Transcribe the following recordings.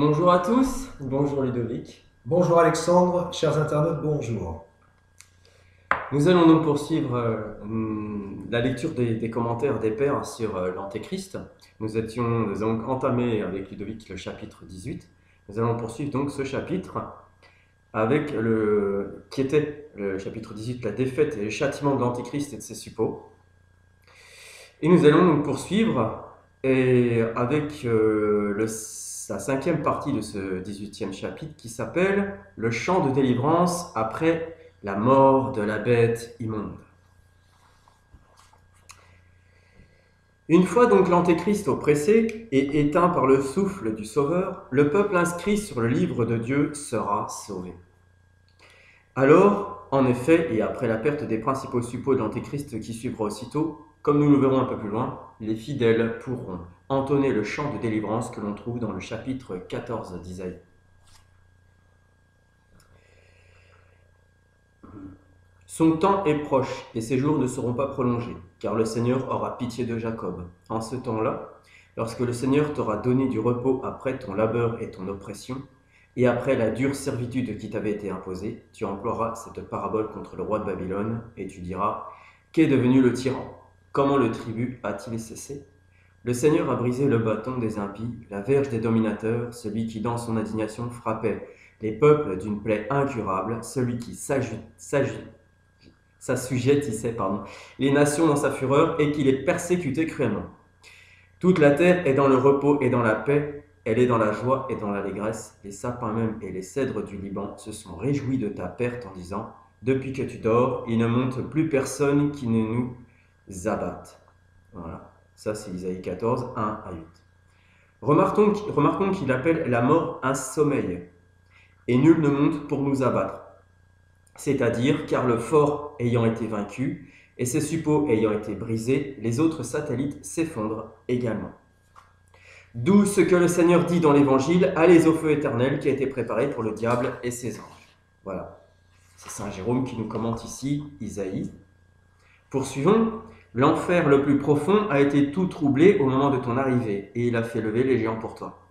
Bonjour à tous, bonjour Ludovic. Bonjour Alexandre, chers internautes, bonjour. Nous allons donc poursuivre la lecture des commentaires des pairs sur l'Antéchrist. Nous avons entamé avec Ludovic le chapitre 18. Nous allons poursuivre donc ce chapitre avec qui était le chapitre 18, la défaite et le châtiment de l'Antéchrist et de ses suppôts. Et nous allons donc poursuivre avec la cinquième partie de ce 18e chapitre qui s'appelle Le chant de délivrance après la mort de la bête immonde. Une fois donc l'Antéchrist oppressé et éteint par le souffle du Sauveur, le peuple inscrit sur le livre de Dieu sera sauvé. Alors, en effet, et après la perte des principaux suppôts de l'Antéchrist qui suivra aussitôt, comme nous le verrons un peu plus loin, les fidèles pourront entonner le chant de délivrance que l'on trouve dans le chapitre 14 d'Isaïe. Son temps est proche et ses jours ne seront pas prolongés, car le Seigneur aura pitié de Jacob. En ce temps-là, lorsque le Seigneur t'aura donné du repos après ton labeur et ton oppression, et après la dure servitude qui t'avait été imposée, tu emploieras cette parabole contre le roi de Babylone, et tu diras, qu'est devenu le tyran? Comment le tribut a-t-il cessé? Le Seigneur a brisé le bâton des impies, la verge des dominateurs, celui qui dans son indignation frappait les peuples d'une plaie incurable, celui qui s'assujettissait les nations dans sa fureur et qui les persécutait cruellement. Toute la terre est dans le repos et dans la paix, elle est dans la joie et dans l'allégresse. Les sapins même et les cèdres du Liban se sont réjouis de ta perte en disant, depuis que tu dors, il ne monte plus personne qui ne nous abatte. Voilà, ça c'est Isaïe 14, 1 à 8. Remarquons qu'il appelle la mort un sommeil, et nul ne monte pour nous abattre. C'est-à-dire, car le fort ayant été vaincu, et ses suppôts ayant été brisés, les autres satellites s'effondrent également. D'où ce que le Seigneur dit dans l'Évangile, allez au feu éternel qui a été préparé pour le diable et ses anges. Voilà, c'est Saint Jérôme qui nous commente ici Isaïe. Poursuivons, l'enfer le plus profond a été tout troublé au moment de ton arrivée, et il a fait lever les géants pour toi.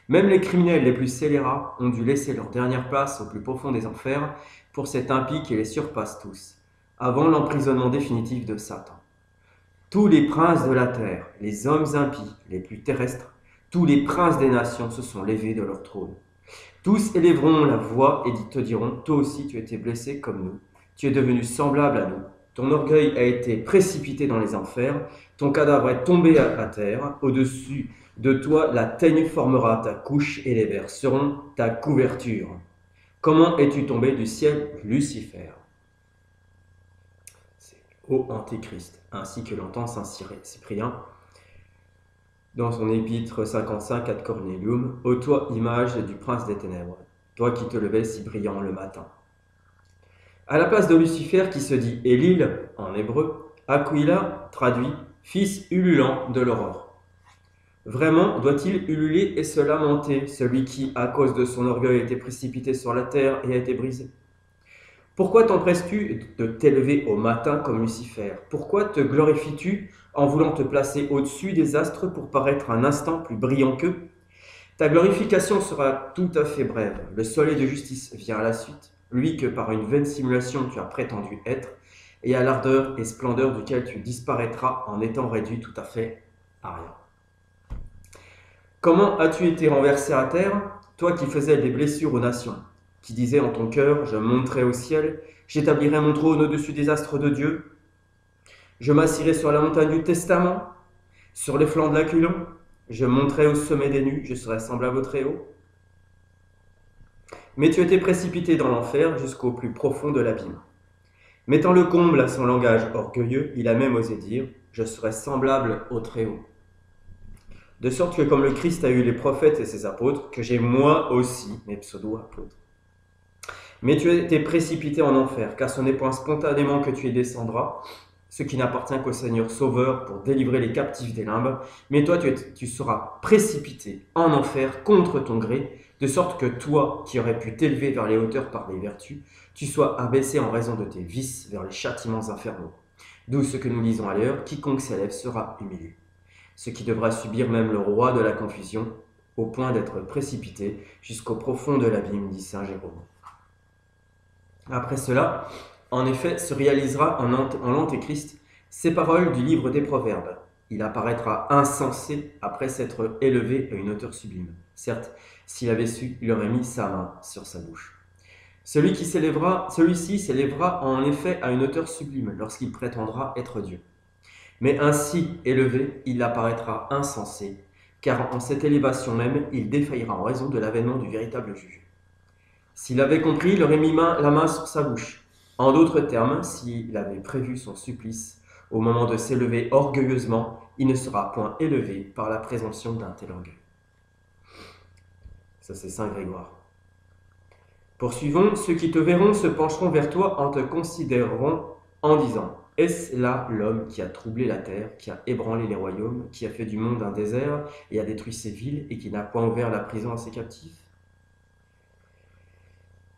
Même les criminels les plus scélérats ont dû laisser leur dernière place au plus profond des enfers pour cet impie qui les surpasse tous, avant l'emprisonnement définitif de Satan. Tous les princes de la terre, les hommes impies, les plus terrestres, tous les princes des nations se sont levés de leur trône. Tous élèveront la voix et te diront, toi aussi tu étais blessé comme nous, tu es devenu semblable à nous, ton orgueil a été précipité dans les enfers, ton cadavre est tombé à terre, au-dessus de toi la teigne formera ta couche et les vers seront ta couverture. Comment es-tu tombé du ciel, Lucifer? C'est ô Antéchrist, ainsi que l'entend saint Cyprien dans son épître 55 ad Cornelium, ô toi image du prince des ténèbres, toi qui te levais si brillant le matin. À la place de Lucifer qui se dit Élil en hébreu, Aquila traduit fils ululant de l'aurore. Vraiment, doit-il ululer et se lamenter, celui qui, à cause de son orgueil, a été précipité sur la terre et a été brisé? Pourquoi t'empresses-tu de t'élever au matin comme Lucifer? Pourquoi te glorifies-tu en voulant te placer au-dessus des astres pour paraître un instant plus brillant qu'eux? Ta glorification sera tout à fait brève. Le soleil de justice vient à la suite, lui que par une vaine simulation tu as prétendu être, et à l'ardeur et splendeur duquel tu disparaîtras en étant réduit tout à fait à rien. Comment as-tu été renversé à terre, toi qui faisais des blessures aux nations, qui disais en ton cœur, je monterai au ciel, j'établirai mon trône au-dessus des astres de Dieu, je m'assirai sur la montagne du testament, sur les flancs de l'Aquilon, je monterai au sommet des nues, je serai semblable au Très-Haut. Mais tu étais précipité dans l'enfer jusqu'au plus profond de l'abîme. Mettant le comble à son langage orgueilleux, il a même osé dire, je serai semblable au Très-Haut. De sorte que comme le Christ a eu les prophètes et ses apôtres, que j'ai moi aussi mes pseudo-apôtres. Mais tu as été précipité en enfer, car ce n'est point spontanément que tu y descendras, ce qui n'appartient qu'au Seigneur Sauveur pour délivrer les captifs des limbes, mais toi tu seras précipité en enfer contre ton gré, de sorte que toi, qui aurais pu t'élever vers les hauteurs par les vertus, tu sois abaissé en raison de tes vices vers les châtiments infernaux. D'où ce que nous lisons ailleurs, quiconque s'élève sera humilié. Ce qui devra subir même le roi de la confusion, au point d'être précipité jusqu'au profond de l'abîme, dit saint Jérôme. Après cela, en effet, se réalisera en l'Antéchrist ces paroles du livre des Proverbes. Il apparaîtra insensé après s'être élevé à une hauteur sublime. Certes, s'il avait su, il aurait mis sa main sur sa bouche. Celui-ci s'élèvera en effet à une hauteur sublime lorsqu'il prétendra être Dieu. Mais ainsi élevé, il apparaîtra insensé, car en cette élévation même, il défaillira en raison de l'avènement du véritable juge. S'il avait compris, il aurait mis la main sur sa bouche. En d'autres termes, s'il avait prévu son supplice, au moment de s'élever orgueilleusement, il ne sera point élevé par la présomption d'un tel orgueil. Ça, c'est saint Grégoire. Poursuivons, ceux qui te verront se pencheront vers toi en te considéreront en disant: est-ce là l'homme qui a troublé la terre, qui a ébranlé les royaumes, qui a fait du monde un désert et a détruit ses villes et qui n'a point ouvert la prison à ses captifs?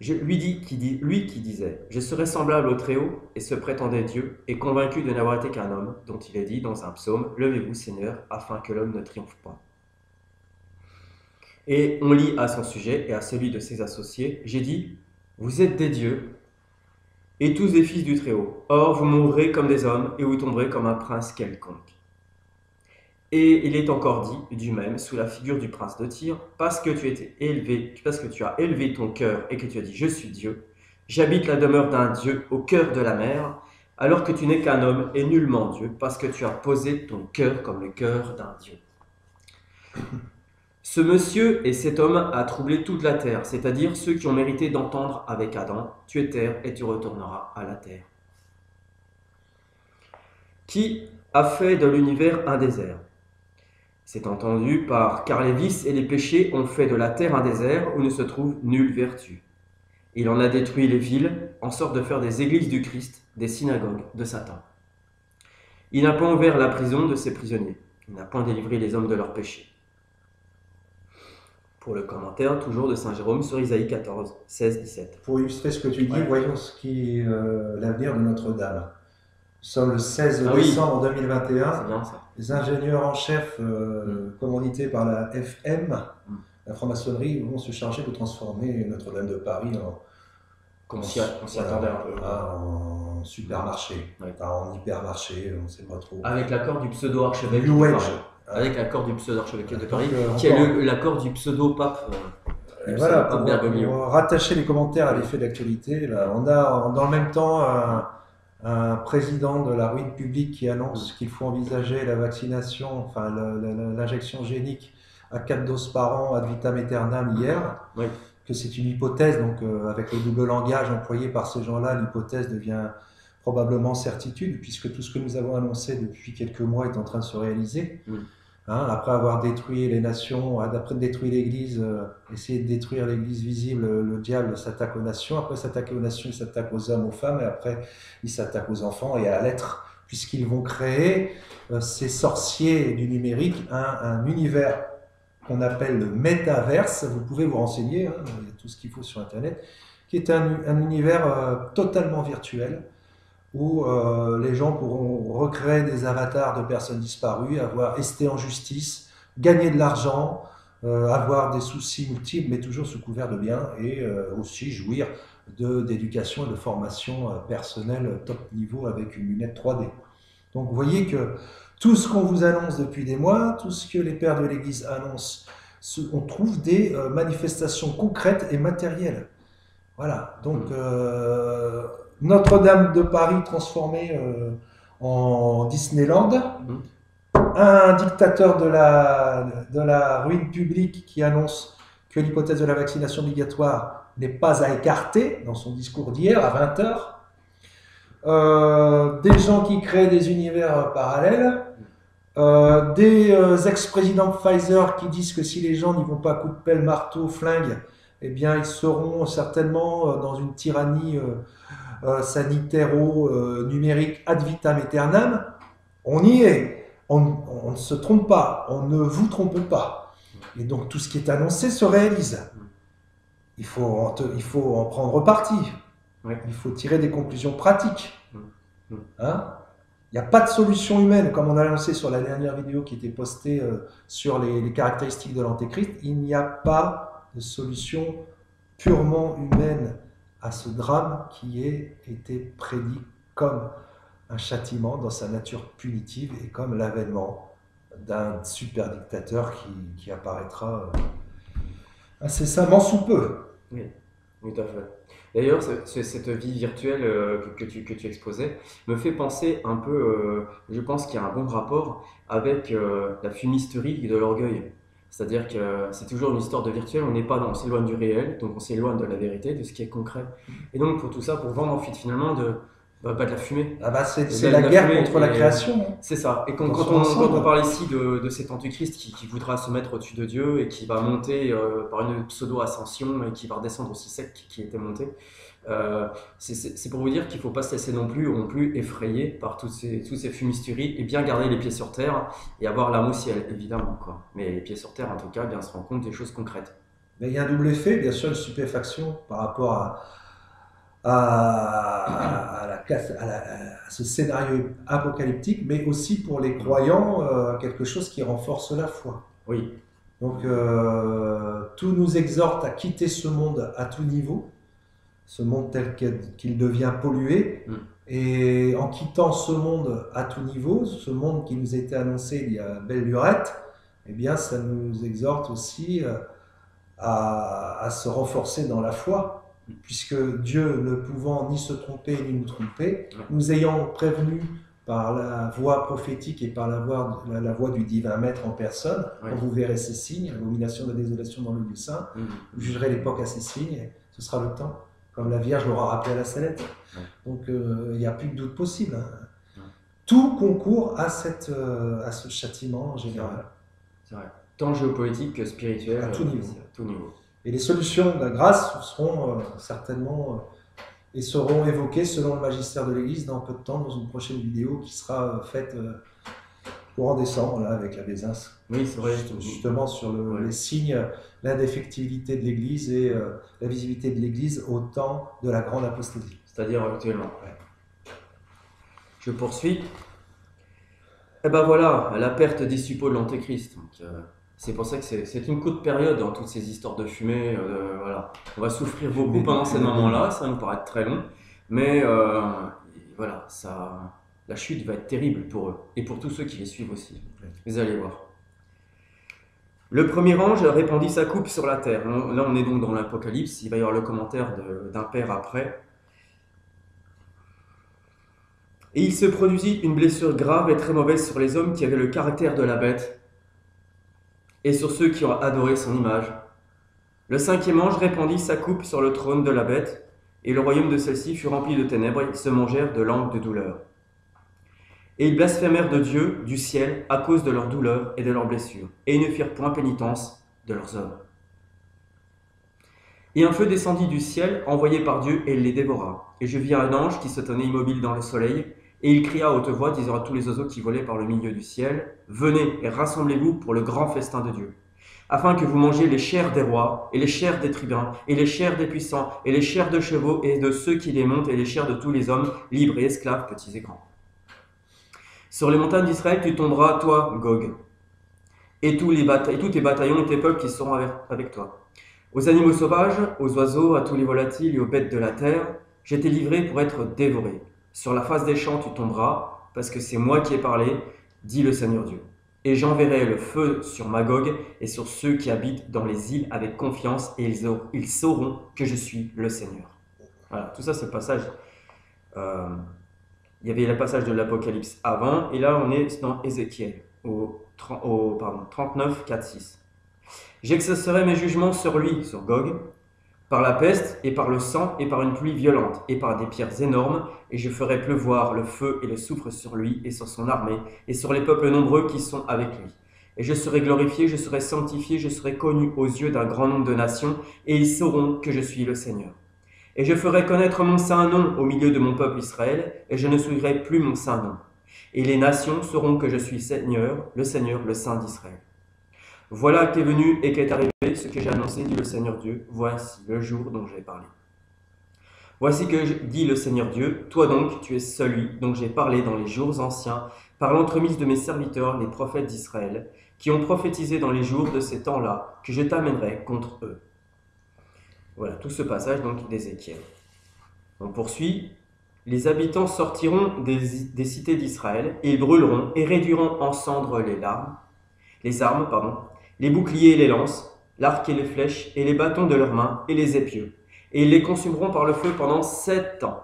Lui qui disait: je serai semblable au Très-Haut, et se prétendait Dieu, et convaincu de n'avoir été qu'un homme, dont il est dit dans un psaume: levez-vous Seigneur, afin que l'homme ne triomphe pas. Et on lit à son sujet et à celui de ses associés: j'ai dit, vous êtes des dieux, et tous des fils du Très-Haut. Or, vous mourrez comme des hommes, et vous tomberez comme un prince quelconque. Et il est encore dit, du même, sous la figure du prince de Tyr, parce que tu as élevé ton cœur et que tu as dit: je suis Dieu, j'habite la demeure d'un Dieu au cœur de la mer, alors que tu n'es qu'un homme et nullement Dieu, parce que tu as posé ton cœur comme le cœur d'un Dieu. Ce monsieur et cet homme a troublé toute la terre, c'est-à-dire ceux qui ont mérité d'entendre avec Adam: tu es terre et tu retourneras à la terre. Qui a fait de l'univers un désert? C'est entendu par: car les vices et les péchés ont fait de la terre un désert où ne se trouve nulle vertu. Il en a détruit les villes, en sorte de faire des églises du Christ, des synagogues de Satan. Il n'a point ouvert la prison de ses prisonniers, il n'a point délivré les hommes de leurs péchés. Pour le commentaire, toujours de saint Jérôme sur Isaïe 14, 16, 17. Pour illustrer ce que tu dis, voyons ce qui est l'avenir de Notre-Dame. Nous sommes le 16 décembre 2021. C'est bien ça. Les ingénieurs en chef, commandités par la FM, la franc-maçonnerie, vont se charger de transformer Notre-Dame de Paris On s'y attendait un peu. En supermarché, en hypermarché, on ne sait pas trop. Avec l'accord du pseudo-archevêque New de Age. Paris. Avec l'accord du pseudo-archevêque de Paris, Donc, qui est l'accord du pseudo-pape. Et voilà, pour rattacher les commentaires à l'effet d'actualité, on a dans le même temps un président de la ruine publique qui annonce qu'il faut envisager la vaccination, enfin l'injection génique à 4 doses par an ad vitam aeternam hier, que c'est une hypothèse, donc avec le double langage employé par ces gens-là, l'hypothèse devient probablement certitude, puisque tout ce que nous avons annoncé depuis quelques mois est en train de se réaliser. Après avoir détruit les nations, après détruire l'Église, essayer de détruire l'Église visible, le diable s'attaque aux nations, après s'attaquer aux nations, il s'attaque aux hommes, aux femmes, et après il s'attaque aux enfants et à l'être, puisqu'ils vont créer, ces sorciers du numérique, un univers qu'on appelle le métaverse. Vous pouvez vous renseigner, il y a tout ce qu'il faut sur Internet, qui est un univers totalement virtuel, où les gens pourront recréer des avatars de personnes disparues, rester en justice, gagner de l'argent, avoir des soucis multiples, mais toujours sous couvert de bien, et aussi jouir d'éducation et de formation personnelle top niveau avec une lunette 3D. Donc vous voyez que tout ce qu'on vous annonce depuis des mois, tout ce que les pères de l'Église annoncent, on trouve des manifestations concrètes et matérielles. Voilà, donc Notre-Dame de Paris transformée en Disneyland, un dictateur de la ruine publique qui annonce que l'hypothèse de la vaccination obligatoire n'est pas à écarter dans son discours d'hier à 20h, des gens qui créent des univers parallèles, des ex-présidents de Pfizer qui disent que si les gens n'y vont pas à coups de pelle, marteau, flingue, eh bien ils seront certainement dans une tyrannie sanitaire-numérique ad vitam aeternam. On y est, on ne se trompe pas, on ne vous trompe pas. Et donc tout ce qui est annoncé se réalise. Il faut en prendre parti. Il faut tirer des conclusions pratiques. Il n'y a pas de solution humaine, comme on a annoncé sur la dernière vidéo qui était postée sur les caractéristiques de l'Antéchrist. Il n'y a pas de solution purement humaine à ce drame qui a été prédit comme un châtiment dans sa nature punitive et comme l'avènement d'un super dictateur qui apparaîtra incessamment sous peu. Oui, tout à fait. D'ailleurs, cette vie virtuelle que tu exposais me fait penser un peu, je pense qu'il y a un bon rapport avec la fumisterie de l'orgueil. C'est-à-dire que c'est toujours une histoire de virtuel, on s'éloigne du réel, donc on s'éloigne de la vérité, de ce qui est concret. Et donc pour tout ça, pour vendre ensuite finalement de la fumée. Ah bah c'est la guerre contre la création. C'est ça. Et quand on parle ici de cet antéchrist qui voudra se mettre au-dessus de Dieu et qui va monter par une pseudo-ascension et qui va redescendre aussi sec qui était monté, c'est pour vous dire qu'il ne faut pas se laisser non plus effrayer par toutes ces fumisteries et bien garder les pieds sur terre et avoir l'âme au ciel, évidemment, quoi. Mais les pieds sur terre, en tout cas, bien se rendre compte des choses concrètes. Mais il y a un double effet, bien sûr, une stupéfaction par rapport à ce scénario apocalyptique, mais aussi pour les croyants, quelque chose qui renforce la foi. Oui. Donc, tout nous exhorte à quitter ce monde à tout niveau, ce monde tel qu'il devient pollué. Et en quittant ce monde à tout niveau, ce monde qui nous a été annoncé il y a belle lurette, eh bien, ça nous exhorte aussi à se renforcer dans la foi, puisque Dieu, ne pouvant ni se tromper ni nous tromper, nous ayant prévenus par la voix prophétique et par la voix du divin maître en personne, quand vous verrez ces signes, l'abomination de la désolation dans le lieu saint, vous jugerez l'époque à ces signes, et ce sera le temps, comme la Vierge l'aura rappelé à la Salette. Donc il n'y a plus de doute possible. Tout concourt à ce châtiment en général. C'est vrai. Tant géopolitique que spirituel. À tout niveau. À tout niveau. Et les solutions de la grâce seront certainement et seront évoquées selon le magistère de l'Église dans peu de temps, dans une prochaine vidéo qui sera faite courant décembre là, avec la Bézins. Oui, c'est vrai. Justement sur les signes, l'indéfectibilité de l'Église et la visibilité de l'Église au temps de la grande apostasie. C'est-à-dire actuellement. Je poursuis. Et ben voilà, la perte des suppôts de l'Antéchrist. C'est pour ça que c'est une courte période dans toutes ces histoires de fumée. Voilà. On va souffrir beaucoup pendant ces moments-là, ça va nous paraître très long. Mais voilà, la chute va être terrible pour eux et pour tous ceux qui les suivent aussi. Vous allez voir. Le premier ange répandit sa coupe sur la terre. Là, on est donc dans l'Apocalypse. Il va y avoir le commentaire d'un père après. Et il se produisit une blessure grave et très mauvaise sur les hommes qui avaient le caractère de la bête et sur ceux qui ont adoré son image. Le cinquième ange répandit sa coupe sur le trône de la bête, et le royaume de celle-ci fut rempli de ténèbres, et ils se mangèrent de langues de douleur. Et ils blasphémèrent de Dieu, du ciel, à cause de leurs douleurs et de leurs blessures, et ils ne firent point pénitence de leurs œuvres. Et un feu descendit du ciel, envoyé par Dieu, et il les dévora. Et je vis un ange qui se tenait immobile dans le soleil, et il cria à haute voix, disant à tous les oiseaux qui volaient par le milieu du ciel, « Venez et rassemblez-vous pour le grand festin de Dieu, afin que vous mangiez les chairs des rois, et les chairs des tribuns, et les chairs des puissants, et les chairs de chevaux, et de ceux qui les montent, et les chairs de tous les hommes, libres et esclaves, petits et grands. Sur les montagnes d'Israël, tu tomberas, toi, Gog, et tous tes bataillons et tes peuples qui seront avec toi. Aux animaux sauvages, aux oiseaux, à tous les volatiles et aux bêtes de la terre, je t'ai livré pour être dévoré. Sur la face des champs, tu tomberas, parce que c'est moi qui ai parlé, dit le Seigneur Dieu. Et j'enverrai le feu sur Magog et sur ceux qui habitent dans les îles avec confiance, et ils sauront que je suis le Seigneur. Voilà, tout ça c'est le passage. Il y avait le passage de l'Apocalypse avant, et là on est dans Ézéchiel, au 39, 4, 6. J'exercerai mes jugements sur lui, sur Gog, par la peste et par le sang et par une pluie violente et par des pierres énormes, et je ferai pleuvoir le feu et le soufre sur lui et sur son armée et sur les peuples nombreux qui sont avec lui. Et je serai glorifié, je serai sanctifié, je serai connu aux yeux d'un grand nombre de nations, et ils sauront que je suis le Seigneur. Et je ferai connaître mon saint nom au milieu de mon peuple Israël, et je ne souillerai plus mon saint nom. Et les nations sauront que je suis Seigneur, le Saint d'Israël. Voilà qu'est venu et qu'est arrivé ce que j'ai annoncé, dit le Seigneur Dieu. Voici le jour dont j'ai parlé. Voici que dit le Seigneur Dieu, toi donc, tu es celui dont j'ai parlé dans les jours anciens, par l'entremise de mes serviteurs, les prophètes d'Israël, qui ont prophétisé dans les jours de ces temps-là, que je t'amènerai contre eux. Voilà, tout ce passage donc d'Ézéchiel. On poursuit. Les habitants sortiront des cités d'Israël, et ils brûleront et réduiront en cendres les armes, les boucliers et les lances, l'arc et les flèches, et les bâtons de leurs mains, et les épieux. Et ils les consumeront par le feu pendant 7 ans.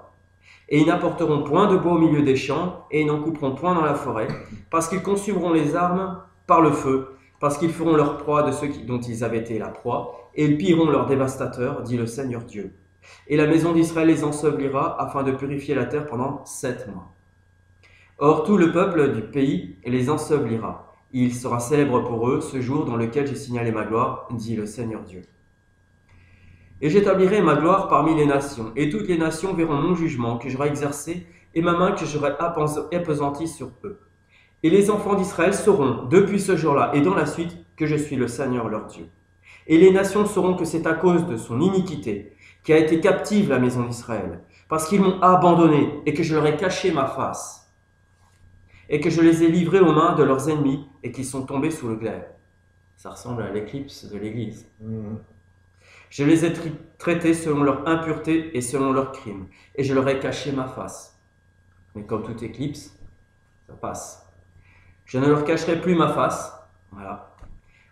Et ils n'apporteront point de bois au milieu des champs, et ils n'en couperont point dans la forêt, parce qu'ils consumeront les armes par le feu, parce qu'ils feront leur proie de ceux dont ils avaient été la proie, et ils pilleront leurs dévastateurs, dit le Seigneur Dieu. Et la maison d'Israël les ensevelira, afin de purifier la terre pendant 7 mois. Or tout le peuple du pays les ensevelira. Il sera célèbre pour eux ce jour dans lequel j'ai signalé ma gloire, dit le Seigneur Dieu. Et j'établirai ma gloire parmi les nations, et toutes les nations verront mon jugement que j'aurai exercé, et ma main que j'aurai appesantie sur eux. Et les enfants d'Israël sauront, depuis ce jour-là et dans la suite, que je suis le Seigneur leur Dieu. Et les nations sauront que c'est à cause de son iniquité qui a été captive la maison d'Israël, parce qu'ils m'ont abandonné, et que je leur ai caché ma face, et que je les ai livrés aux mains de leurs ennemis, et qu'ils sont tombés sous le glaive. Ça ressemble à l'éclipse de l'Église. Je les ai traités selon leur impureté et selon leurs crimes, et je leur ai caché ma face. Mais comme toute éclipse, ça passe. Je ne leur cacherai plus ma face, voilà,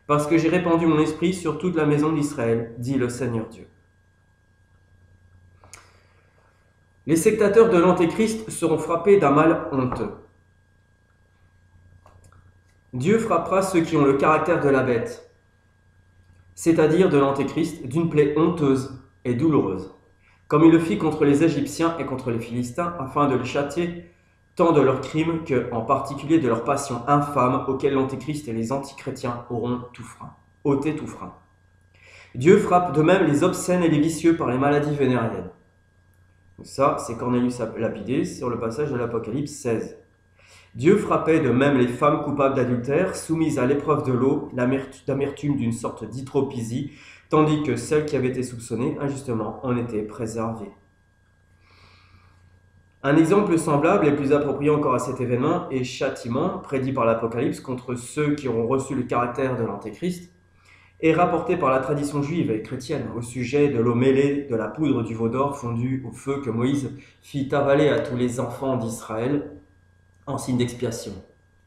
parce que j'ai répandu mon esprit sur toute la maison d'Israël, dit le Seigneur Dieu. Les sectateurs de l'Antéchrist seront frappés d'un mal honteux. Dieu frappera ceux qui ont le caractère de la bête, c'est-à-dire de l'Antéchrist, d'une plaie honteuse et douloureuse, comme il le fit contre les Égyptiens et contre les Philistins, afin de les châtier tant de leurs crimes que, en particulier, de leurs passions infâmes auxquelles l'Antéchrist et les antichrétiens auront ôté tout frein. Dieu frappe de même les obscènes et les vicieux par les maladies vénériennes. Ça, c'est Cornelius Lapidé sur le passage de l'Apocalypse 16. Dieu frappait de même les femmes coupables d'adultère, soumises à l'épreuve de l'eau, l'amertume d'une sorte d'hydropisie, tandis que celles qui avaient été soupçonnées injustement en étaient préservées. Un exemple semblable et plus approprié encore à cet événement est châtiment, prédit par l'Apocalypse contre ceux qui auront reçu le caractère de l'Antéchrist, est rapporté par la tradition juive et chrétienne au sujet de l'eau mêlée de la poudre du veau d'or fondue au feu que Moïse fit avaler à tous les enfants d'Israël en signe d'expiation.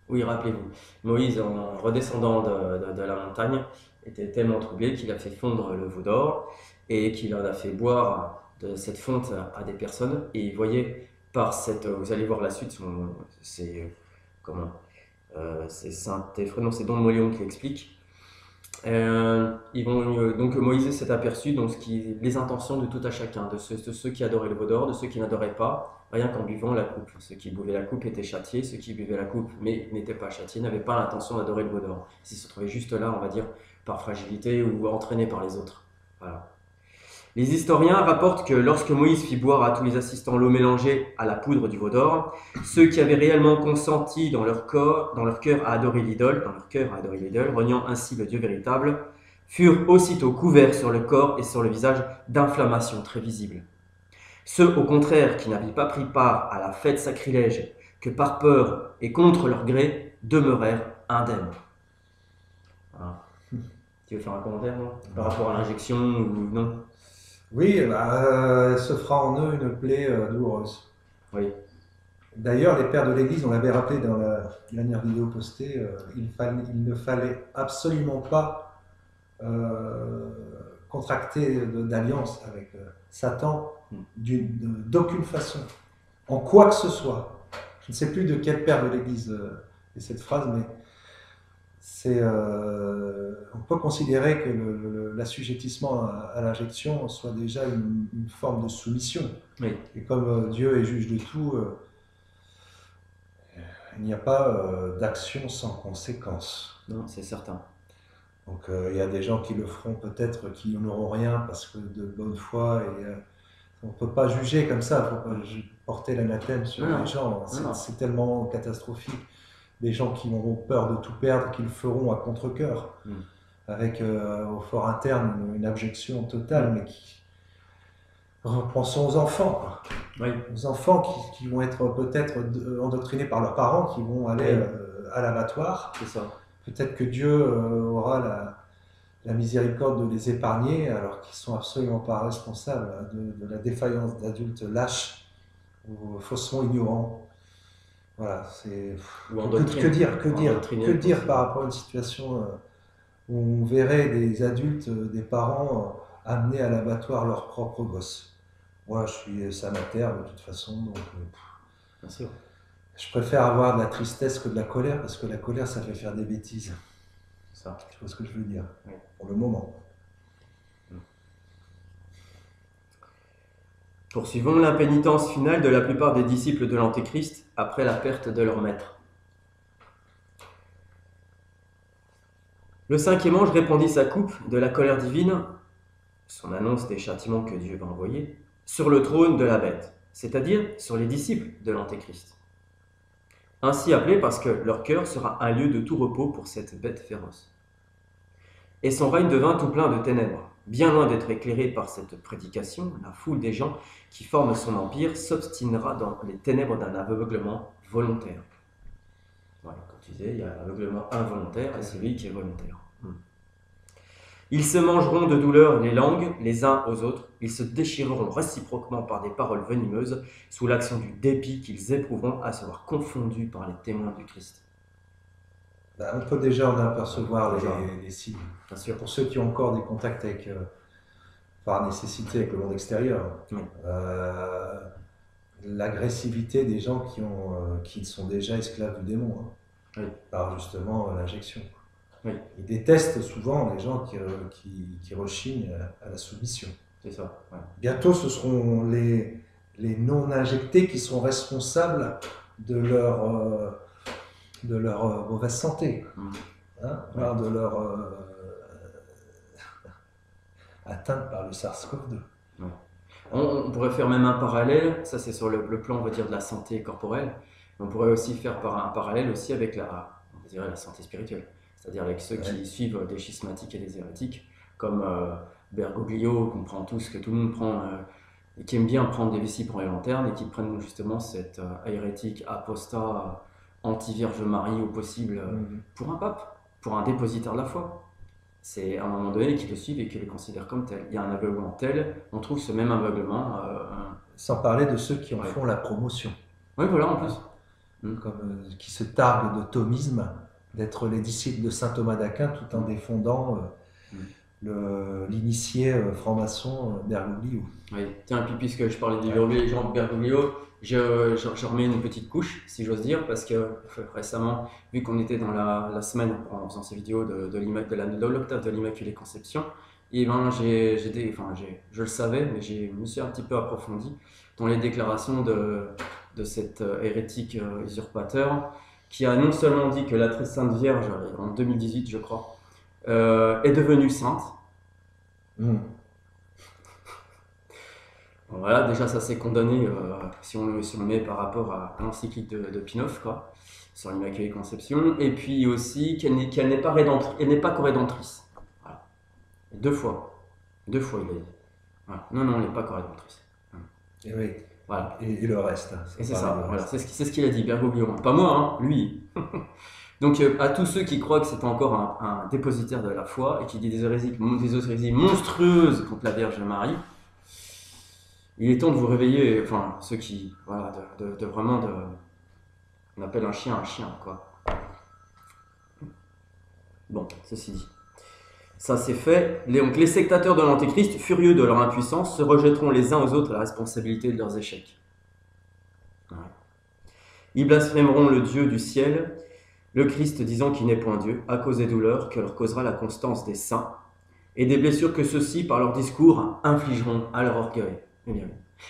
Oui, rappelez-vous, Moïse, en redescendant de la montagne, était tellement troublé qu'il a fait fondre le veau d'or et qu'il en a fait boire de cette fonte à des personnes. Et il voyait par cette... Vous allez voir la suite, c'est c'est Don Molion qui l'explique. Donc Moïse s'est aperçu les intentions de tout à chacun, de ceux qui adoraient le veau d'or, de ceux qui n'adoraient pas, rien qu'en buvant la coupe. Ceux qui buvaient la coupe étaient châtiés, ceux qui buvaient la coupe mais n'étaient pas châtiés, n'avaient pas l'intention d'adorer le veau d'or. S'ils se trouvaient juste là, on va dire, par fragilité ou entraînés par les autres. Voilà. Les historiens rapportent que lorsque Moïse fit boire à tous les assistants l'eau mélangée à la poudre du veau d'or, ceux qui avaient réellement consenti dans leur cœur à adorer l'idole, reniant ainsi le Dieu véritable, furent aussitôt couverts sur le corps et sur le visage d'inflammations très visibles. Ceux, au contraire, qui n'avaient pas pris part à la fête sacrilège, que par peur et contre leur gré, demeurèrent indemnes. Voilà. Tu veux faire un commentaire, non, par rapport à l'injection ou non? Oui, elle se fera en eux une plaie douloureuse. Oui. D'ailleurs, les pères de l'Église, on l'avait rappelé dans la dernière vidéo postée, il ne fallait absolument pas contracter d'alliance avec Satan d'aucune façon, en quoi que ce soit. Je ne sais plus de quel père de l'Église est cette phrase, mais on peut considérer que l'assujettissement à l'injection soit déjà une forme de soumission. Oui. Et comme Dieu est juge de tout, il n'y a pas d'action sans conséquence. Non, c'est certain. Donc il y a des gens qui le feront peut-être, qui n'auront rien parce que de bonne foi. Et on ne peut pas juger comme ça, il ne faut pas porter l'anathème sur les gens. C'est tellement catastrophique. Des gens qui auront peur de tout perdre, qui le feront à contre-cœur, avec au fort interne une abjection totale, mais Pensons aux enfants. Oui. Aux enfants qui vont être peut-être endoctrinés par leurs parents, qui vont aller à l'abattoir. C'est ça. Peut-être que Dieu aura la miséricorde de les épargner, alors qu'ils ne sont absolument pas responsables de la défaillance d'adultes lâches ou faussement ignorants. Voilà, c'est. Que dire par rapport à une situation où on verrait des adultes, des parents amener à l'abattoir leurs propres gosses. Moi, je suis sanitaire de toute façon, donc bien sûr. Je préfère avoir de la tristesse que de la colère, parce que la colère, ça fait faire des bêtises. Ça. Tu vois ce que je veux dire? Oui. Pour le moment. Poursuivons l'impénitence finale de la plupart des disciples de l'Antéchrist après la perte de leur maître. Le cinquième ange répandit sa coupe de la colère divine, son annonce des châtiments que Dieu va envoyer, sur le trône de la bête, c'est-à-dire sur les disciples de l'Antéchrist. Ainsi appelés parce que leur cœur sera un lieu de tout repos pour cette bête féroce. Et son règne devint tout plein de ténèbres. Bien loin d'être éclairé par cette prédication, la foule des gens qui forment son empire s'obstinera dans les ténèbres d'un aveuglement volontaire. Ouais, comme tu disais, il y a l'aveuglement involontaire et celui qui est volontaire. Ils se mangeront de douleur les langues les uns aux autres, ils se déchireront réciproquement par des paroles venimeuses, sous l'action du dépit qu'ils éprouveront à se voir confondus par les témoins du Christ. On peut déjà en apercevoir les signes. Bien sûr. Pour ceux qui ont encore des contacts avec, par nécessité avec le monde extérieur, oui. L'agressivité des gens qui sont déjà esclaves du démon, oui. Par justement l'injection. Oui. Ils détestent souvent les gens qui rechignent à la soumission. C'est ça. Ouais. Bientôt, ce seront les non-injectés qui sont responsables de leur mauvaise santé, de leur atteinte par le SARS-CoV-2. Ouais. On pourrait faire même un parallèle, ça c'est sur le plan on va dire de la santé corporelle, on pourrait aussi faire un parallèle aussi avec la santé spirituelle, c'est-à-dire avec ceux qui suivent des schismatiques et des hérétiques, comme Bergoglio, qu'on prend tous, que tout le monde prend, et qui aime bien prendre des vessies pour les lanternes, et qui prennent justement cette hérétique, apostat, anti-Vierge Marie au possible, pour un pape, pour un dépositaire de la foi. C'est à un moment donné qu'ils le suivent et qu'ils le considèrent comme tel. Il y a un aveuglement tel, on trouve ce même aveuglement. Sans parler de ceux qui en font la promotion. Oui, voilà, en plus. Qui se targuent de thomisme, d'être les disciples de saint Thomas d'Aquin, tout en défendant l'initié franc-maçon Bergoglio. Oui, tiens, puis puisque je parlais des gens de Bergoglio, je remets une petite couche, si j'ose dire, parce que récemment, vu qu'on était dans la semaine en faisant ces vidéos de l'octave de l'Immaculée Conception, et ben je le savais, mais je me suis un petit peu approfondi dans les déclarations de cet hérétique usurpateur, qui a non seulement dit que la très sainte Vierge, en 2018 je crois, est devenue sainte. Voilà, déjà ça s'est condamné si on le met par rapport à l'encyclique de Pinoff, quoi, sur l'Immaculée Conception, et puis aussi qu'elle n'est pas co-rédemptrice. Voilà. Deux fois il a dit. Voilà. Non, elle n'est pas co-rédemptrice. Et oui. Voilà. Et le reste. Et c'est ça, voilà. C'est ce qu'il a dit, Bergoglio. Pas moi, lui. Donc à tous ceux qui croient que c'est encore un dépositaire de la foi et qui dit des hérésies monstrueuses contre la Vierge Marie, il est temps de vous réveiller, enfin ceux qui, voilà, de vraiment on appelle un chien, quoi. Bon, ceci dit, ça c'est fait. Donc les sectateurs de l'Antéchrist, furieux de leur impuissance, se rejetteront les uns aux autres la responsabilité de leurs échecs. Ouais. Ils blasphémeront le Dieu du ciel, le Christ disant qu'il n'est point Dieu, à cause des douleurs que leur causera la constance des saints, et des blessures que ceux-ci, par leur discours, infligeront à leur orgueil.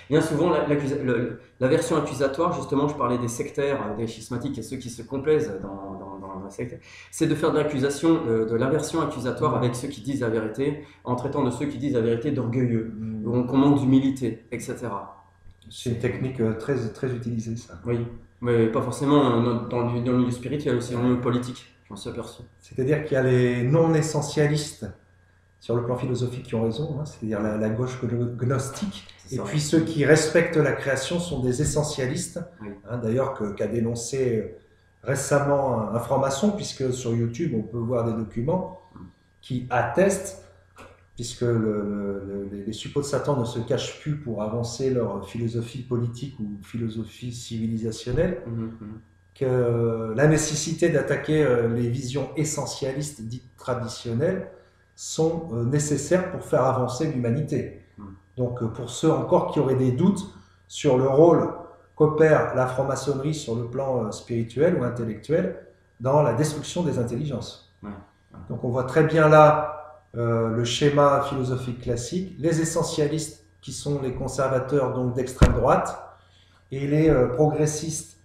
Bien souvent, la version accusatoire, justement, je parlais des sectaires, des schismatiques et ceux qui se complaisent dans la secte, c'est de faire de l'accusation, de l'inversion accusatoire avec ceux qui disent la vérité, en traitant de ceux qui disent la vérité d'orgueilleux, qu'on manque d'humilité, etc. C'est une technique très, très utilisée, ça. Oui, mais pas forcément dans le milieu spirituel, aussi dans le milieu politique, j'en suis aperçu. C'est-à-dire qu'il y a les non-essentialistes sur le plan philosophique qui ont raison, hein, c'est-à-dire la gauche gnostique. Et ça. Puis ceux qui respectent la création sont des essentialistes, Oui. hein, d'ailleurs qu'a dénoncé récemment un franc-maçon, puisque sur YouTube on peut voir des documents qui attestent, puisque les suppôts de Satan ne se cachent plus pour avancer leur philosophie politique ou philosophie civilisationnelle, que la nécessité d'attaquer les visions essentialistes dites traditionnelles sont nécessaires pour faire avancer l'humanité. Donc pour ceux encore qui auraient des doutes sur le rôle qu'opère la franc-maçonnerie sur le plan spirituel ou intellectuel dans la destruction des intelligences. Donc on voit très bien là le schéma philosophique classique, les essentialistes qui sont les conservateurs donc d'extrême droite et les progressistes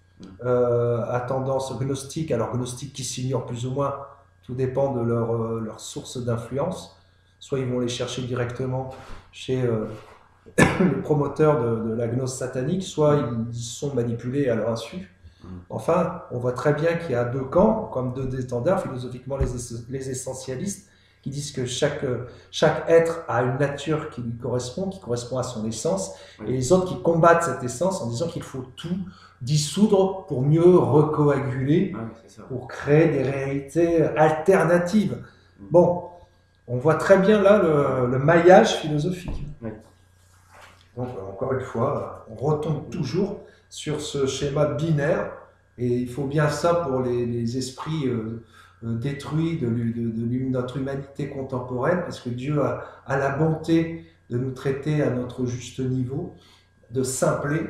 à tendance gnostique, alors gnostique qui s'ignorent plus ou moins, tout dépend de leur source d'influence. Soit ils vont les chercher directement chez les promoteurs de la gnose satanique, soit ils sont manipulés à leur insu. Enfin, on voit très bien qu'il y a deux camps, comme deux étendards, philosophiquement les essentialistes, qui disent que chaque être a une nature qui lui correspond, qui correspond à son essence, et les autres qui combattent cette essence en disant qu'il faut tout dissoudre pour mieux recoaguler, pour créer des réalités alternatives. Bon, on voit très bien là le maillage philosophique. Donc, encore une fois, on retombe toujours sur ce schéma binaire, et il faut bien ça pour les esprits détruits de notre humanité contemporaine, parce que Dieu a la bonté de nous traiter à notre juste niveau, de simpler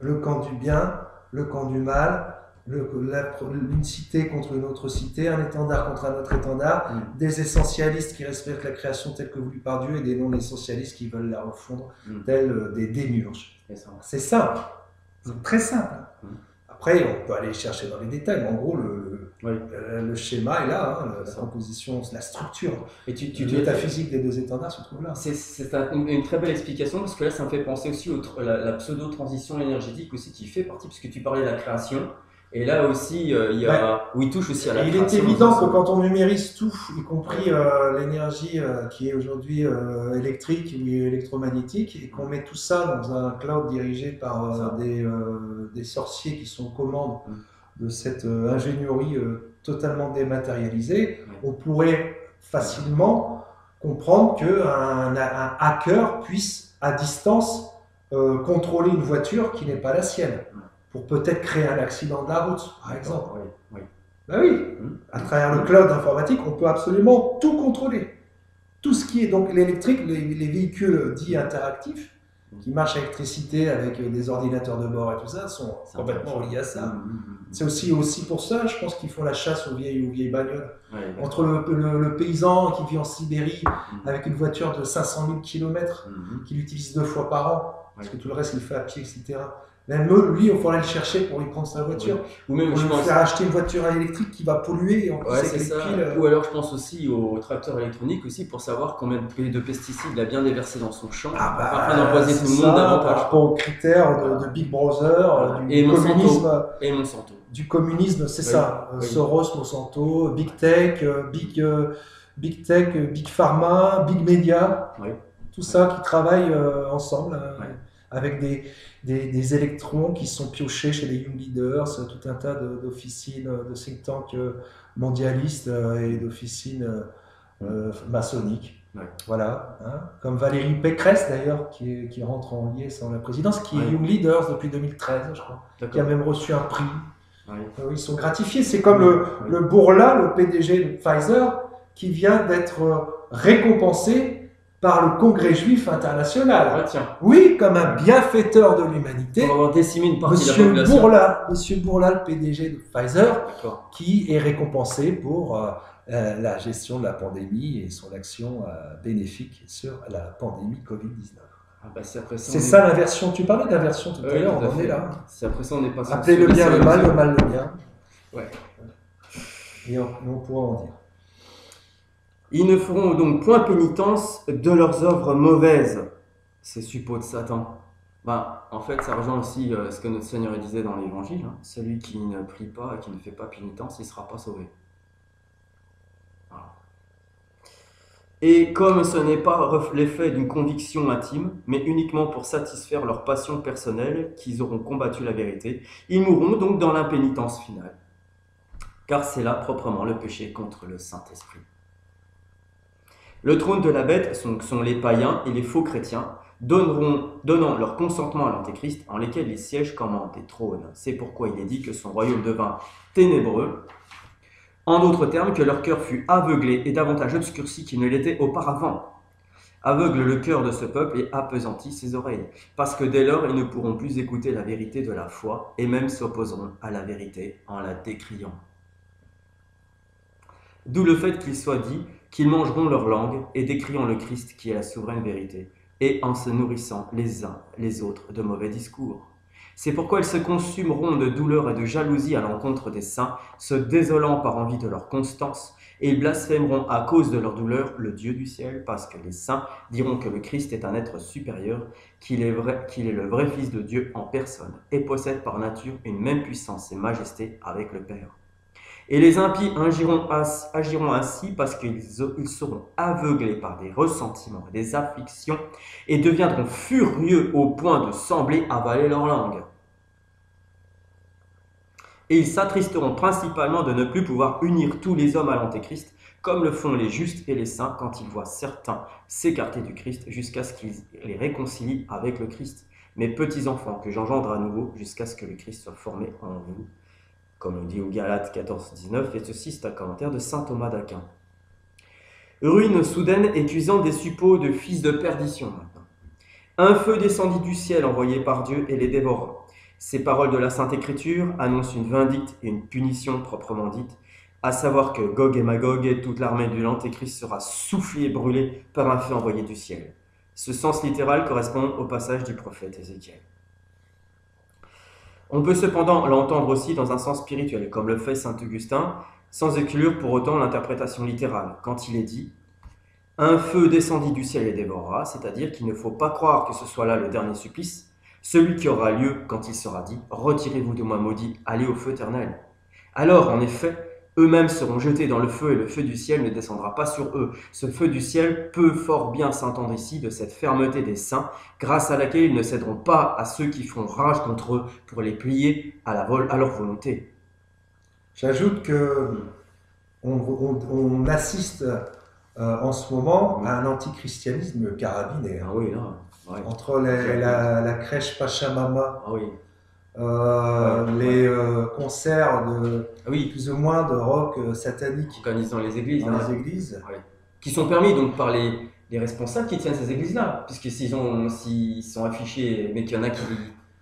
le camp du bien, le camp du mal, une cité contre une autre cité, un étendard contre un autre étendard, des essentialistes qui respectent la création telle que voulue par Dieu et des non-essentialistes qui veulent la refondre tels des démiurges. C'est simple, c'est très simple. Après, on peut aller chercher dans les détails, mais en gros, le schéma est là, hein, la composition, la structure, la métaphysique des deux étendards se trouve là. C'est une très belle explication, parce que là, ça me fait penser aussi à la pseudo-transition énergétique aussi qui fait partie, puisque tu parlais de la création. Et là aussi, où il touche aussi à la création. Il est évident que quand on numérise tout, y compris l'énergie qui est aujourd'hui électrique ou électromagnétique, et qu'on met tout ça dans un cloud dirigé par des sorciers qui sont aux commandes de cette ingénierie totalement dématérialisée, on pourrait facilement comprendre qu'un hacker puisse, à distance, contrôler une voiture qui n'est pas la sienne, pour peut-être créer un accident de la route, par exemple. Ben oui, à travers le cloud informatique, on peut absolument tout contrôler. Tout ce qui est donc l'électrique, les véhicules dits interactifs, qui marchent à l'électricité avec des ordinateurs de bord et tout ça, sont complètement liés à ça. C'est aussi pour ça, je pense qu'ils font la chasse aux vieilles bagnoles. Entre le paysan qui vit en Sibérie avec une voiture de 500 000 km, qu'il utilise 2 fois par an, parce que tout le reste il fait à pied, etc. Même lui, il faut aller le chercher pour lui prendre sa voiture. Ou même lui faire acheter une voiture électrique qui va polluer. En plus avec les piles. Ou alors je pense aussi au tracteur électronique aussi, pour savoir combien de pesticides il a bien déversé dans son champ, afin d'empoisonner tout le monde davantage. Par rapport aux critères de Big Brother, du communisme. Et Monsanto. Du communisme, c'est ça. Soros, Monsanto, Big Tech, Big Pharma, Big Media. Tout ça qui travaille ensemble. Avec des électrons qui sont piochés chez les Young Leaders, tout un tas d'officines, de think tanks mondialistes et d'officines maçonniques. Voilà, hein. Comme Valérie Pécresse d'ailleurs, qui rentre en liesse dans la présidence, qui est Young Leaders depuis 2013, je crois, qui a même reçu un prix. Ils sont gratifiés. C'est comme le Bourla, le PDG de Pfizer, qui vient d'être récompensé par le Congrès juif international. Oui, comme un bienfaiteur de l'humanité. Pour avoir décimé une partie de la population. Monsieur Bourla, le PDG de Pfizer, qui est récompensé pour la gestion de la pandémie et son action bénéfique sur la pandémie Covid-19. C'est ça l'inversion. Tu parlais d'inversion tout à l'heure, on en est là. C'est après ça, on est passé. Appelez le bien le mal le bien. Et on pourra en dire. Ils ne feront donc point pénitence de leurs œuvres mauvaises, ces suppôts de Satan. En fait, ça rejoint aussi ce que notre Seigneur disait dans l'Évangile. Celui qui ne prie pas et qui ne fait pas pénitence, il ne sera pas sauvé. Voilà. Et comme ce n'est pas l'effet d'une conviction intime, mais uniquement pour satisfaire leur passion personnelle qu'ils auront combattu la vérité, ils mourront donc dans l'impénitence finale. Car c'est là proprement le péché contre le Saint-Esprit. Le trône de la bête sont les païens et les faux chrétiens, donnant leur consentement à l'Antéchrist, en lesquels ils siègent comme en des trônes. C'est pourquoi il est dit que son royaume devint ténébreux. En d'autres termes, que leur cœur fut aveuglé et davantage obscurci qu'il ne l'était auparavant. Aveugle le cœur de ce peuple et appesantit ses oreilles, parce que dès lors ils ne pourront plus écouter la vérité de la foi, et même s'opposeront à la vérité en la décriant. D'où le fait qu'il soit dit qu'ils mangeront leur langue et décriant le Christ qui est la souveraine vérité, et en se nourrissant les uns les autres de mauvais discours. C'est pourquoi ils se consumeront de douleur et de jalousie à l'encontre des saints, se désolant par envie de leur constance, et ils blasphémeront à cause de leur douleur le Dieu du ciel, parce que les saints diront que le Christ est un être supérieur, qu'il est le vrai Fils de Dieu en personne, et possède par nature une même puissance et majesté avec le Père. Et les impies agiront ainsi parce qu'ils seront aveuglés par des ressentiments et des afflictions et deviendront furieux au point de sembler avaler leur langue. Et ils s'attristeront principalement de ne plus pouvoir unir tous les hommes à l'Antéchrist, comme le font les justes et les saints quand ils voient certains s'écarter du Christ jusqu'à ce qu'ils les réconcilient avec le Christ. Mes petits enfants, que j'engendre à nouveau jusqu'à ce que le Christ soit formé en vous. Comme on dit au Galates 14-19, et ceci c'est un commentaire de saint Thomas d'Aquin. Ruine soudaine et cuisant des suppôts de fils de perdition maintenant. Un feu descendit du ciel envoyé par Dieu et les dévora. Ces paroles de la Sainte Écriture annoncent une vindicte et une punition proprement dite, à savoir que Gog et Magog et toute l'armée de l'Antéchrist sera soufflée et brûlée par un feu envoyé du ciel. Ce sens littéral correspond au passage du prophète Ézéchiel. On peut cependant l'entendre aussi dans un sens spirituel, comme le fait saint Augustin, sans exclure pour autant l'interprétation littérale, quand il est dit « Un feu descendit du ciel et dévorera », c'est-à-dire qu'il ne faut pas croire que ce soit là le dernier supplice, celui qui aura lieu quand il sera dit « Retirez-vous de moi maudit, allez au feu éternel ». Alors, en effet, eux-mêmes seront jetés dans le feu et le feu du ciel ne descendra pas sur eux. Ce feu du ciel peut fort bien s'entendre ici de cette fermeté des saints, grâce à laquelle ils ne céderont pas à ceux qui font rage contre eux pour les plier à leur volonté. J'ajoute que on assiste en ce moment à un antichristianisme carabiné. Ah oui, non. Ouais. Entre la crèche Pachamama, ah oui. les concerts de oui. plus ou moins de rock satanique organisés dans les églises, les églises. Ouais. Qui sont permis donc par les responsables qui tiennent ces églises-là, puisque s'ils sont affichés, mais qu'il y en a qui...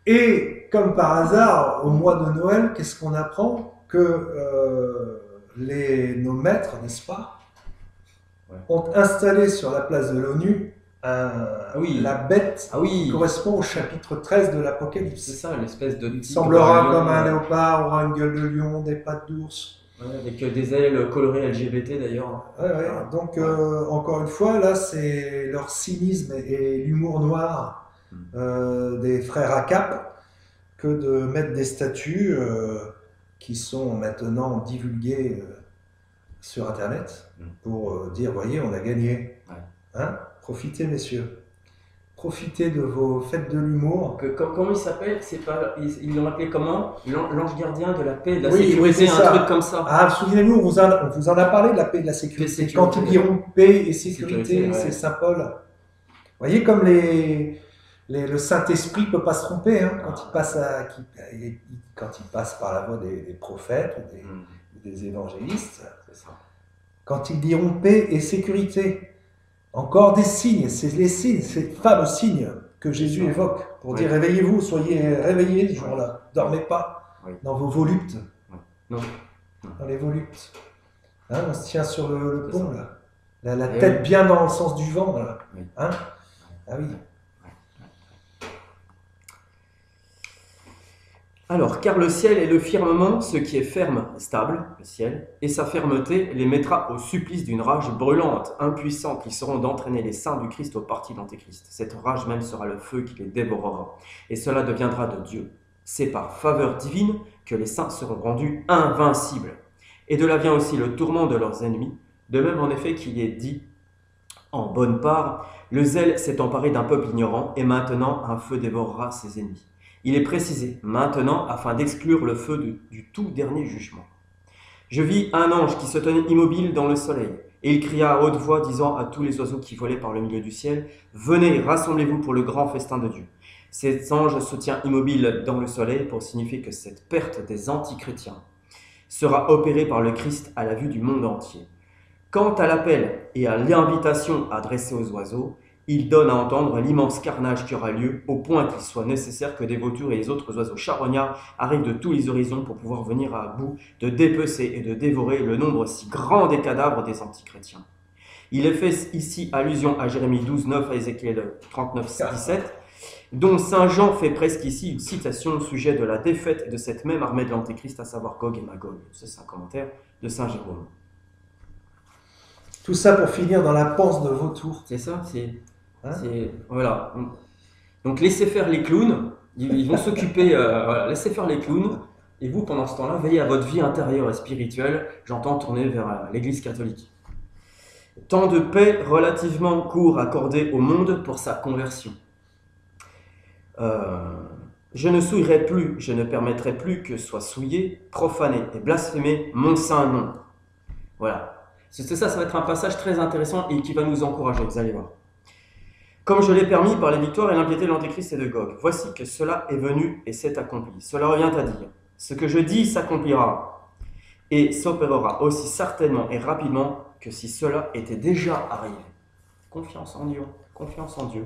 Et comme par hasard, au mois de Noël, qu'est-ce qu'on apprend? Que nos maîtres, n'est-ce pas, ont installé sur la place de l'ONU la bête qui correspond au chapitre 13 de l'Apocalypse. C'est ça, l'espèce de... Il semblera comme un léopard, aura une gueule de lion, des pattes d'ours. Avec des ailes colorées LGBT d'ailleurs. Donc encore une fois, là c'est leur cynisme et l'humour noir des frères à cap que de mettre des statues qui sont maintenant divulguées sur Internet pour dire, voyez, on a gagné. Hein? Profitez, messieurs. Profitez de vos fêtes de l'humour. Comment il s'appelle? Ils l'ont appelé comment? L'ange gardien de la paix et de la sécurité, un truc comme ça. Ah, souvenez-vous, on vous en a parlé de la paix et de la sécurité. Quand ils diront paix et sécurité, c'est Saint Paul. Vous voyez comme le Saint-Esprit ne peut pas se tromper quand il passe par la voie des prophètes ou des évangélistes. C'est ça. Quand ils diront paix et sécurité. Encore des signes, c'est les signes, ces fameux signes que Jésus évoque pour dire réveillez-vous, soyez réveillés ce jour-là, dormez pas dans vos voluptes, dans les voluptes. On se tient sur le pont là, la tête bien dans le sens du vent là. Ah oui. Alors, car le ciel est le firmament, ce qui est ferme, stable, le ciel, et sa fermeté les mettra au supplice d'une rage brûlante, impuissant, qui seront d'entraîner les saints du Christ au parti de l'Antéchrist. Cette rage même sera le feu qui les dévorera, et cela deviendra de Dieu. C'est par faveur divine que les saints seront rendus invincibles. Et de là vient aussi le tourment de leurs ennemis, de même en effet qu'il est dit En bonne part, le zèle s'est emparé d'un peuple ignorant, et maintenant un feu dévorera ses ennemis. Il est précisé, maintenant, afin d'exclure le feu du tout dernier jugement. Je vis un ange qui se tenait immobile dans le soleil, et il cria à haute voix, disant à tous les oiseaux qui volaient par le milieu du ciel, « Venez, rassemblez-vous pour le grand festin de Dieu. » Cet ange se tient immobile dans le soleil pour signifier que cette perte des antichrétiens sera opérée par le Christ à la vue du monde entier. Quant à l'appel et à l'invitation adressée aux oiseaux, il donne à entendre l'immense carnage qui aura lieu, au point qu'il soit nécessaire que des vautours et les autres oiseaux charognards arrivent de tous les horizons pour pouvoir venir à bout de dépecer et de dévorer le nombre si grand des cadavres des antichrétiens. Il est fait ici allusion à Jérémie 12, 9, à Ézéchiel 39, 17, dont saint Jean fait presque ici une citation au sujet de la défaite de cette même armée de l'Antéchrist, à savoir Gog et Magog. C'est un commentaire de saint Jérôme. Tout ça pour finir dans la panse de vautour. C'est ça, voilà. Donc laissez faire les clowns, ils vont s'occuper, voilà, laissez faire les clowns, et vous pendant ce temps-là, veillez à votre vie intérieure et spirituelle, j'entends tourner vers l'église catholique. Temps de paix relativement court accordé au monde pour sa conversion. Je ne souillerai plus, je ne permettrai plus que soit souillé, profané et blasphémé mon saint nom. Voilà. C'est ça va être un passage très intéressant et qui va nous encourager, vous allez voir. Comme je l'ai permis par les victoires et l'impiété de l'Antéchrist et de Gog, voici que cela est venu et s'est accompli. Cela revient à dire, ce que je dis s'accomplira et s'opérera aussi certainement et rapidement que si cela était déjà arrivé. Confiance en Dieu, confiance en Dieu.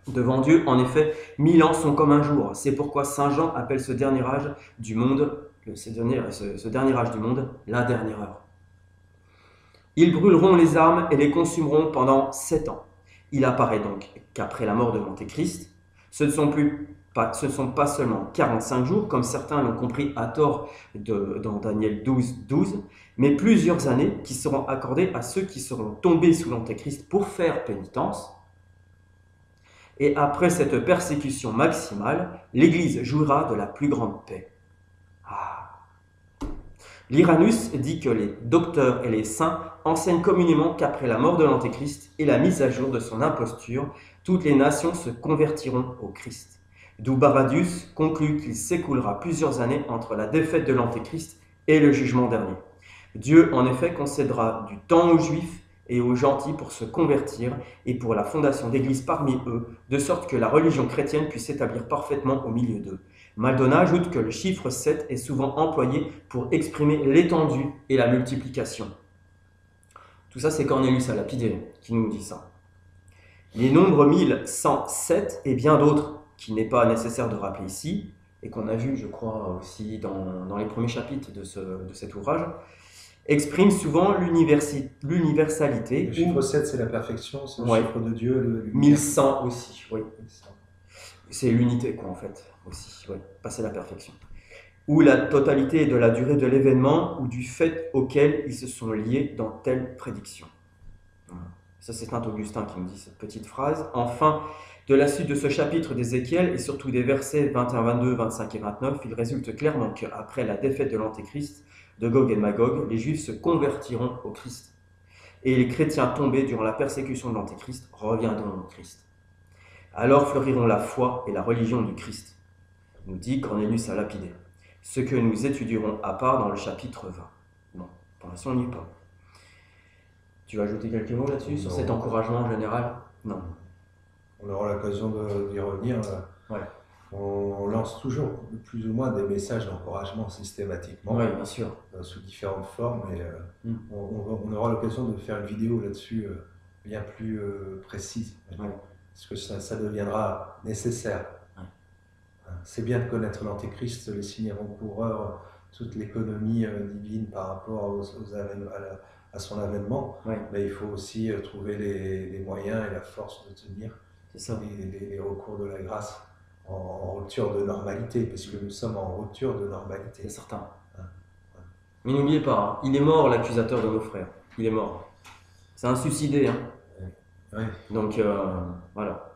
Devant Dieu, en effet, 1000 ans sont comme un jour. C'est pourquoi saint Jean appelle ce dernier âge du monde, ce dernier âge du monde, la dernière heure. Ils brûleront les armes et les consumeront pendant 7 ans. Il apparaît donc qu'après la mort de l'Antéchrist, ce ne sont pas seulement 45 jours, comme certains l'ont compris à tort dans Daniel 12, 12, mais plusieurs années qui seront accordées à ceux qui seront tombés sous l'Antéchrist pour faire pénitence. Et après cette persécution maximale, l'Église jouira de la plus grande paix. L'Iranus dit que les docteurs et les saints enseignent communément qu'après la mort de l'Antéchrist et la mise à jour de son imposture, toutes les nations se convertiront au Christ. D'où Baradius conclut qu'il s'écoulera plusieurs années entre la défaite de l'Antéchrist et le jugement dernier. Dieu, en effet, concédera du temps aux Juifs et aux gentils pour se convertir et pour la fondation d'églises parmi eux, de sorte que la religion chrétienne puisse s'établir parfaitement au milieu d'eux. Maldonat ajoute que le chiffre 7 est souvent employé pour exprimer l'étendue et la multiplication. Tout ça, c'est Cornelius à Lapide qui nous dit ça. Les nombres 1107 et bien d'autres, qui n'est pas nécessaire de rappeler ici, et qu'on a vu, je crois, aussi dans les premiers chapitres de cet ouvrage, expriment souvent l'universalité. Le chiffre 7, c'est la perfection, c'est le chiffre de Dieu. 1100 aussi, oui. C'est l'unité, quoi, en fait, aussi, ouais, passer la perfection. Ou la totalité de la durée de l'événement ou du fait auquel ils se sont liés dans telle prédiction. Ça, c'est Saint Augustin qui nous dit cette petite phrase. Enfin, de la suite de ce chapitre d'Ézéchiel, et surtout des versets 21, 22, 25 et 29, il résulte clairement qu'après la défaite de l'Antéchrist, de Gog et de Magog, les Juifs se convertiront au Christ. Et les chrétiens tombés durant la persécution de l'Antéchrist reviendront au Christ. Alors fleuriront la foi et la religion du Christ, nous dit Cornelius à Lapide, ce que nous étudierons à part dans le chapitre 20. Bon, pour l'instant, on n'y est pas. Tu veux ajouter quelques mots là-dessus, sur cet encouragement en général? Non. On aura l'occasion d'y revenir. Ouais. On lance toujours plus ou moins des messages d'encouragement systématiquement. Oui, bien sûr. Sous différentes formes. Et on aura l'occasion de faire une vidéo là-dessus bien plus précise. Ouais. Parce que ça deviendra nécessaire. Ouais. C'est bien de connaître l'Antéchrist, les signes avant-coureurs, toute l'économie divine par rapport à son avènement. Ouais. Mais il faut aussi trouver les moyens et la force de tenir les recours de la grâce en rupture de normalité, parce que nous sommes en rupture de normalité. C'est certain. Mais n'oubliez pas, il est mort, l'accusateur de nos frères. Il est mort. C'est un suicidé. Hein. Ouais. Donc, voilà.